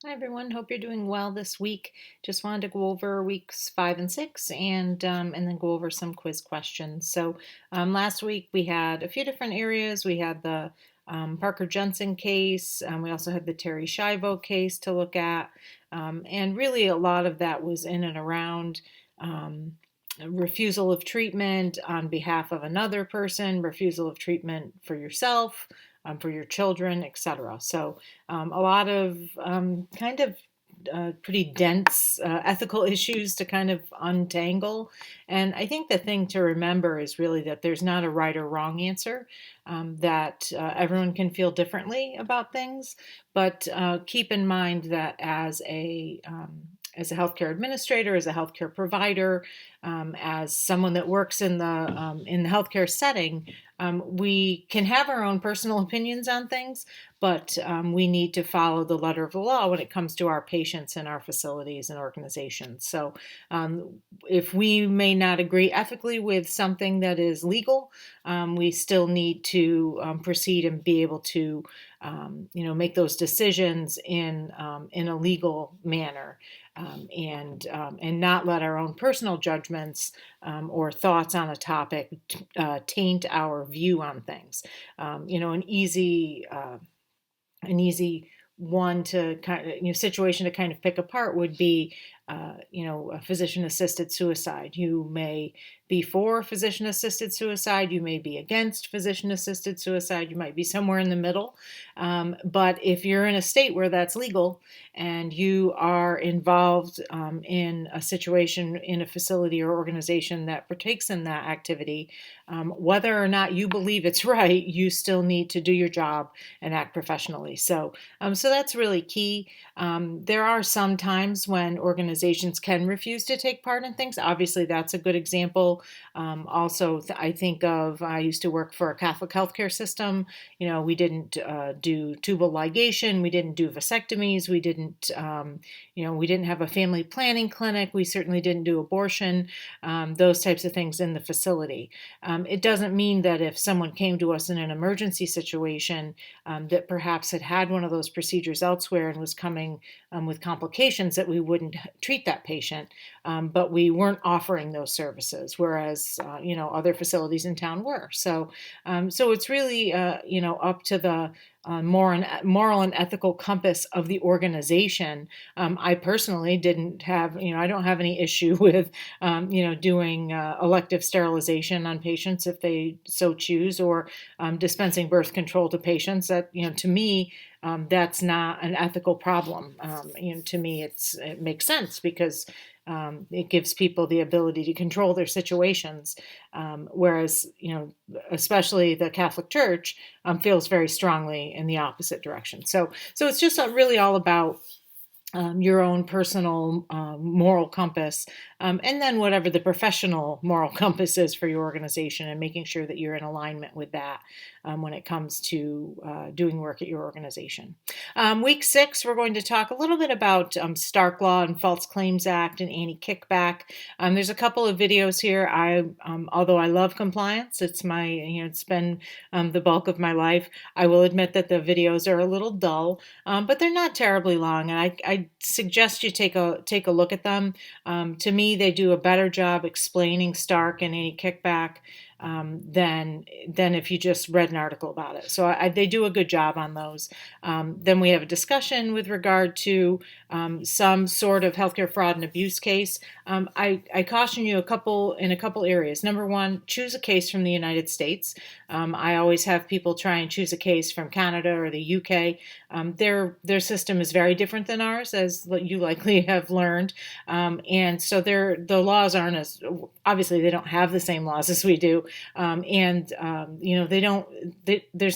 Hi everyone, hope you're doing well this week. Just wanted to go over weeks 5 and 6 and then go over some quiz questions. Last week we had a few different areas. We had the Parker Jensen case. We also had the Terry Schiavo case to look at. And really a lot of that was in and around refusal of treatment on behalf of another person, refusal of treatment for yourself, for your children, etc. A lot of pretty dense ethical issues to kind of untangle. And I think the thing to remember is really that there's not a right or wrong answer, that everyone can feel differently about things. But keep in mind that as a healthcare administrator, as a healthcare provider, as someone that works in the healthcare setting, we can have our own personal opinions on things, but we need to follow the letter of the law when it comes to our patients and our facilities and organizations. If we may not agree ethically with something that is legal, we still need to proceed and be able to, make those decisions in a legal manner. And not let our own personal judgments or thoughts on a topic taint our view on things. An easy one to kind of, situation to kind of pick apart would be, a physician-assisted suicide. You may be for physician-assisted suicide. You may be against physician-assisted suicide. You might be somewhere in the middle. But if you're in a state where that's legal and you are involved in a situation in a facility or organization that partakes in that activity, whether or not you believe it's right, you still need to do your job and act professionally. So that's really key. There are some times when organizations can refuse to take part in things. Obviously, that's a good example. I think of, I used to work for a Catholic healthcare system. We didn't do tubal ligation. We didn't do vasectomies. We didn't have a family planning clinic. We certainly didn't do abortion, those types of things in the facility. It doesn't mean that if someone came to us in an emergency situation that perhaps had one of those procedures elsewhere and was coming with complications, that we wouldn't treat that patient. But we weren't offering those services, whereas other facilities in town were. So it's really up to the moral and ethical compass of the organization. I personally didn't have, I don't have any issue with, doing elective sterilization on patients if they so choose, or dispensing birth control to patients. That, to me, that's not an ethical problem. To me, it makes sense because it gives people the ability to control their situations, whereas especially the Catholic Church feels very strongly in the opposite direction. So it's just really all about your own personal moral compass, and then whatever the professional moral compass is for your organization, and making sure that you're in alignment with that when it comes to doing work at your organization. Week 6, we're going to talk a little bit about Stark Law and False Claims Act and anti-kickback. There's a couple of videos here. Although I love compliance, it's been the bulk of my life. I will admit that the videos are a little dull, but they're not terribly long, and I suggest you take a look at them. To me, they do a better job explaining Stark and anti-kickback than if you just read an article about it. So they do a good job on those. Then we have a discussion with regard to some sort of healthcare fraud and abuse case. I caution you in a couple areas. Number one, choose a case from the United States. I always have people try and choose a case from Canada or the UK. Their system is very different than ours, as you likely have learned, and so the laws aren't as, obviously they don't have the same laws as we do, there's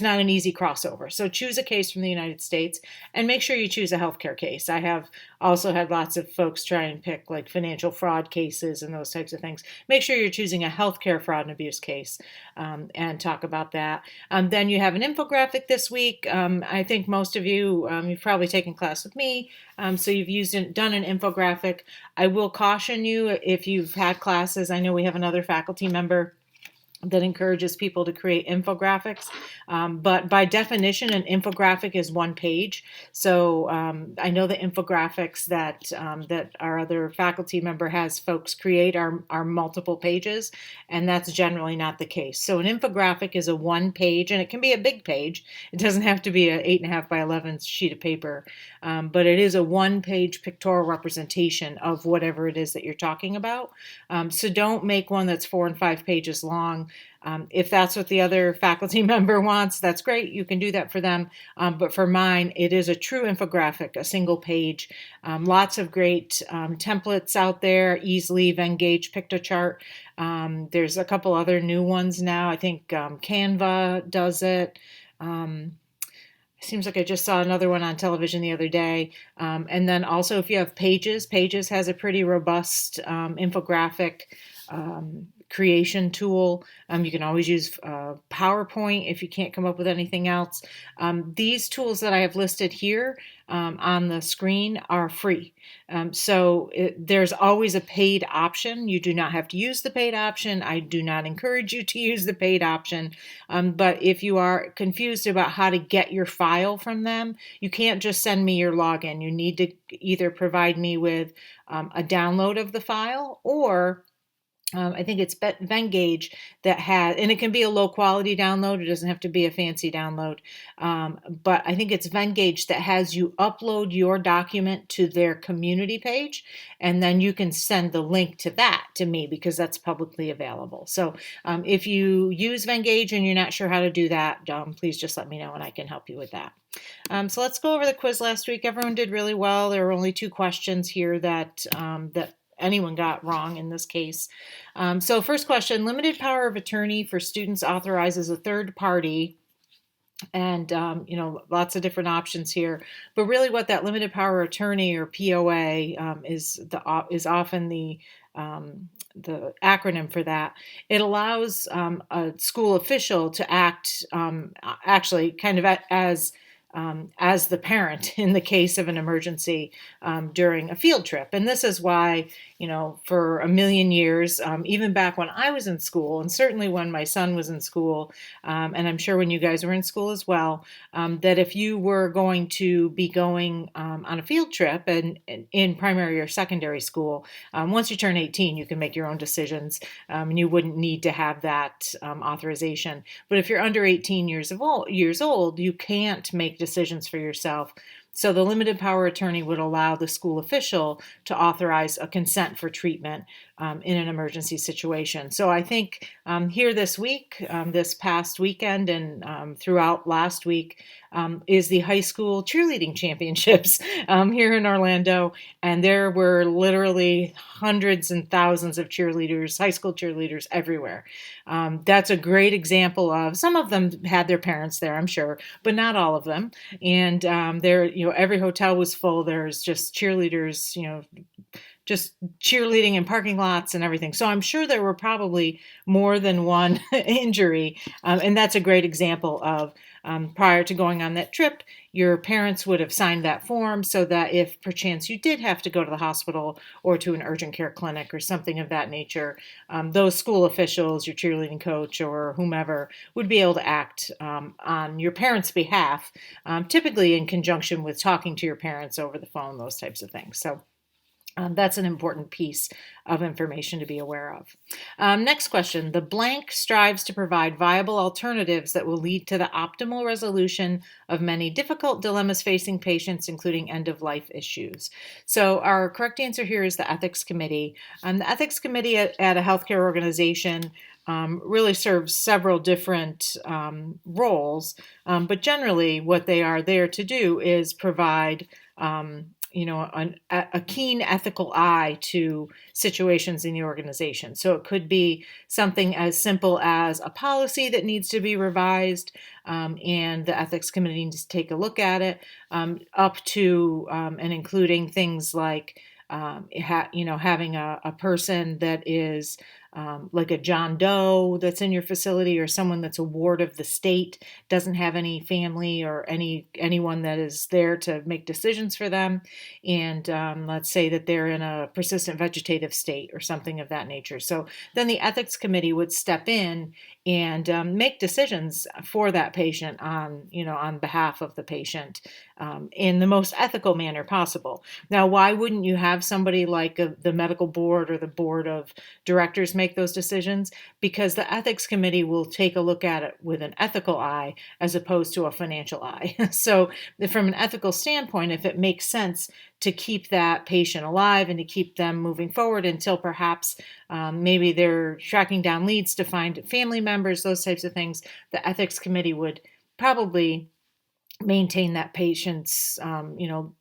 not an easy crossover. So choose a case from the United States and make sure you choose a healthcare case. I have also had lots of folks try and pick like financial fraud cases and those types of things. Make sure you're choosing a healthcare fraud and abuse case, and talk about that. Then you have an infographic this week. I think most of you, you've probably taken class with me, so you've done an infographic. I will caution you if you've had classes. I know we have another faculty member that encourages people to create infographics. But by definition, an infographic is one page. So I know the infographics that our other faculty member has folks create are multiple pages, and that's generally not the case. So an infographic is a one page, and it can be a big page. It doesn't have to be an 8.5 by 11 sheet of paper, but it is a one page pictorial representation of whatever it is that you're talking about. So don't make one that's 4 and 5 pages long. If that's what the other faculty member wants, that's great. You can do that for them. But for mine, it is a true infographic, a single page. Lots of great templates out there, Easily, Venngage, Pictochart. There's a couple other new ones now. I think Canva does it. Seems like I just saw another one on television the other day. And then also if you have Pages, Pages has a pretty robust infographic creation tool. You can always use PowerPoint if you can't come up with anything else. These tools that I have listed here on the screen are free. There's always a paid option. You do not have to use the paid option. I do not encourage you to use the paid option. But if you are confused about how to get your file from them, you can't just send me your login. You need to either provide me with a download of the file, or I think it's Venngage that has, and it can be a low quality download. It doesn't have to be a fancy download. But I think it's Venngage that has you upload your document to their community page, and then you can send the link to that to me because that's publicly available. So if you use Venngage and you're not sure how to do that, please just let me know and I can help you with that. So let's go over the quiz last week. Everyone did really well. There were only 2 questions here that anyone got wrong in this case. So first question, limited power of attorney for students authorizes a third party. And, lots of different options here. But really what that limited power of attorney, or POA, is often the acronym for that. It allows a school official to act actually kind of as the parent in the case of an emergency during a field trip. And this is why, for a million years, even back when I was in school, and certainly when my son was in school, and I'm sure when you guys were in school as well, that if you were going to be going on a field trip and in primary or secondary school, once you turn 18, you can make your own decisions, and you wouldn't need to have that authorization. But if you're under 18 years old, you can't make decisions for yourself. So the limited power attorney would allow the school official to authorize a consent for treatment in an emergency situation. So I think here this week, this past weekend, and throughout last week, is the high school cheerleading championships here in Orlando. And there were literally hundreds and thousands of cheerleaders, high school cheerleaders everywhere. That's a great example of, some of them had their parents there, I'm sure, but not all of them. And every hotel was full. There's just cheerleaders, just cheerleading in parking lots and everything. So I'm sure there were probably more than one injury. And that's a great example of prior to going on that trip, your parents would have signed that form so that if perchance you did have to go to the hospital or to an urgent care clinic or something of that nature, those school officials, your cheerleading coach or whomever, would be able to act on your parents' behalf, typically in conjunction with talking to your parents over the phone, those types of things. So that's an important piece of information to be aware of. Next question. The blank strives to provide viable alternatives that will lead to the optimal resolution of many difficult dilemmas facing patients, including end-of-life issues. So our correct answer here is the Ethics Committee. The Ethics Committee at a healthcare organization really serves several different roles, but generally what they are there to do is provide a keen ethical eye to situations in the organization. So it could be something as simple as a policy that needs to be revised, and the ethics committee needs to take a look at it, up to and including things like having a person that is like a John Doe that's in your facility, or someone that's a ward of the state, doesn't have any family or anyone that is there to make decisions for them, and let's say that they're in a persistent vegetative state or something of that nature. So then the ethics committee would step in and make decisions for that patient on behalf of the patient, in the most ethical manner possible. Now, why wouldn't you have somebody like the medical board or the board of directors make those decisions? Because the ethics committee will take a look at it with an ethical eye as opposed to a financial eye. So from an ethical standpoint, if it makes sense to keep that patient alive and to keep them moving forward until perhaps maybe they're tracking down leads to find family members, those types of things, the ethics committee would probably maintain that patient's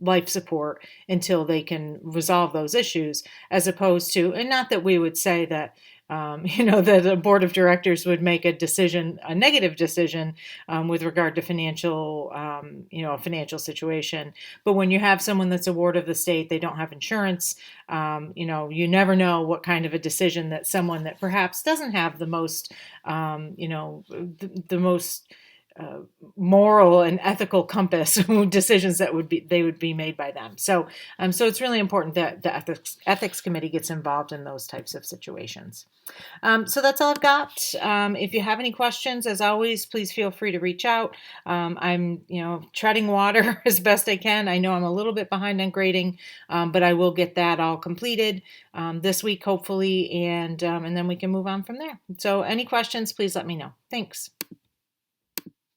life support until they can resolve those issues, as opposed to, and not that we would say that that a board of directors would make a negative decision with regard to a financial situation. But when you have someone that's a ward of the state, they don't have insurance, you never know what kind of a decision that someone that perhaps doesn't have the most, the most moral and ethical compass decisions that would be made by them. So it's really important that the ethics committee gets involved in those types of situations. So that's all I've got. If you have any questions, as always, please feel free to reach out. I'm treading water as best I can. I know I'm a little bit behind on grading, but I will get that all completed this week, hopefully, and then we can move on from there. So any questions, please let me know. Thanks.